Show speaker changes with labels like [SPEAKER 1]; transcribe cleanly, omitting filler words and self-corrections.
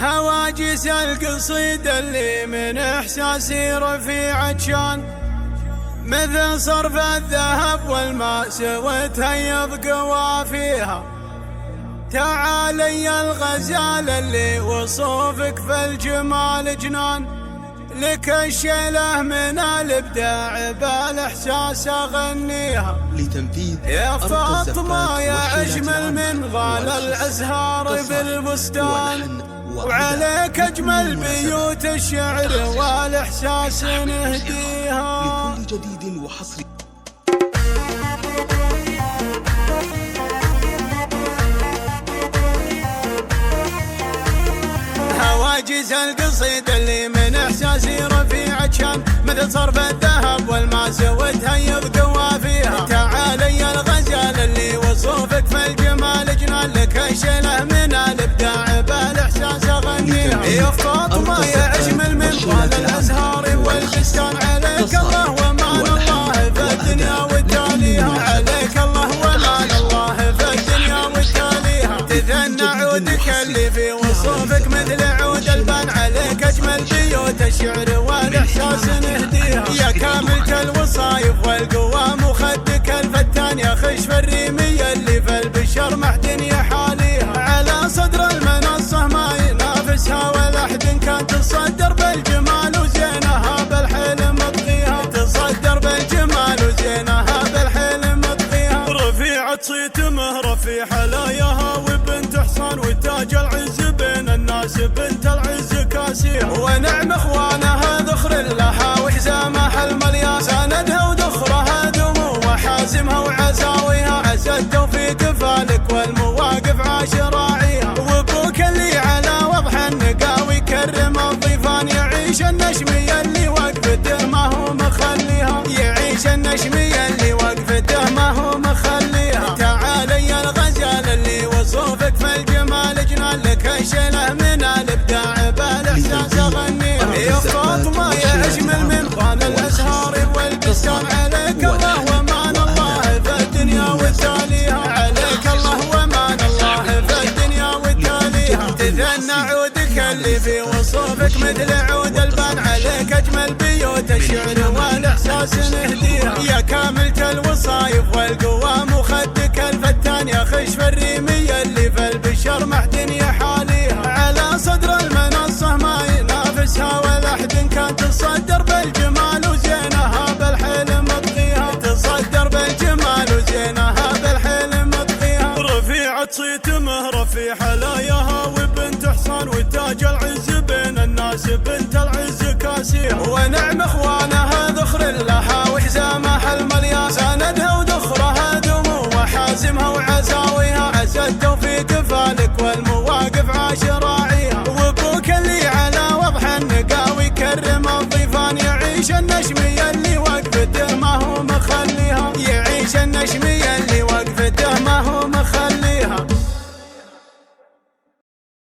[SPEAKER 1] هواجس القصيد اللي من إحساسي رفيعة شان، مثل صرف الذهب والماء سويتها يض قوافيها. تعالي الغزال اللي وصوفك في الجمال جنان، لك الشيله من الابداع بالإحساس أغنيها.
[SPEAKER 2] لتنفيذ
[SPEAKER 1] يا فاطمة يا أجمل من غال الأزهار في البستان، وعليك أجمل بيوت الشعر والإحساس نهديها.
[SPEAKER 2] لكل جديد وحصري
[SPEAKER 1] هواجس القصيد اللي من إحساسي رفيعة شان، مثل صرف الذهب والماء سويتها يض قوافيها. تعالي الغزال اللي وصوفك في الجمال جنان، لك الشيله من الابداع بالإحساس أغنيها. يا فاطمة يا أجمل من غال الأزهار والبستان، عليك الله ومان الله في الدنيا وتاليها. عليك الله ومان الله في الدنيا وتاليها. تثنى عودك اللي في وصوفك مثل عود البان، عليك أجمل بيوت الشعر والإحساس نهديها. يا كاملة الوصايف والقوام وخدك الفتان، يا خشف الريمية اللي في البشر محد يحاليها. على صدر المنصة ما ينافسها ولا أحد كان، تصدر بالجمال وزينها بالحلم مطغيها. تصدر بالجمال وزينها بالحلم مطغيها. رفيعة صيت مهرة في حلاياها، وبنت حصان وتاج العز بين الناس، بنت العز كاسيها. ونعم اخوانها ذخر لها وحزامها المليان، ساندها وذخرها دمو وحازمها وعزاويها. عسى التوفيق فالك والمواقف عاش راعيها، وابوك اللي على وضح النقاوي كرم الضيفان. يعيش النشمي اللي وقفته ما هو مخليها، يعيش النشمي اللي وقفته ما هو مخليها. تعالي الغزال اللي وصوفك في الجمال جنان، لك الشيله من الابداع بالإحساس أغنيها. يا فاطمة يا أجمل من غال الأزهار والبستان، عليك الله ومان الله في الدنيا وتاليها. عليك الله ومان الله في الدنيا وتاليها. تثنى عودك اللي في وصوفك مثل عود البان، عليك أجمل بيوت الشعر والإحساس نهديها. يا كاملة الوصايف والقوام وخدك الفتان، يا خشف الريمية اللي في البشر محد يحاليها. على صدر المنصة ما ينافسها ولا أحد كان، تصدر بالجمال وزينها بالحلم مطغيها. تصدر بالجمال وزينها بالحلم مطغيها. رفيعة صيت مهرة في حلاياها، وبنت حصان وتاج العز بين الناس، بنت العز كاسيها. ونعم اخوانها ذخر لها وحزامها المليان، ساندها وذخرها دمو وحازمها وعزاويها. عسى التوفيق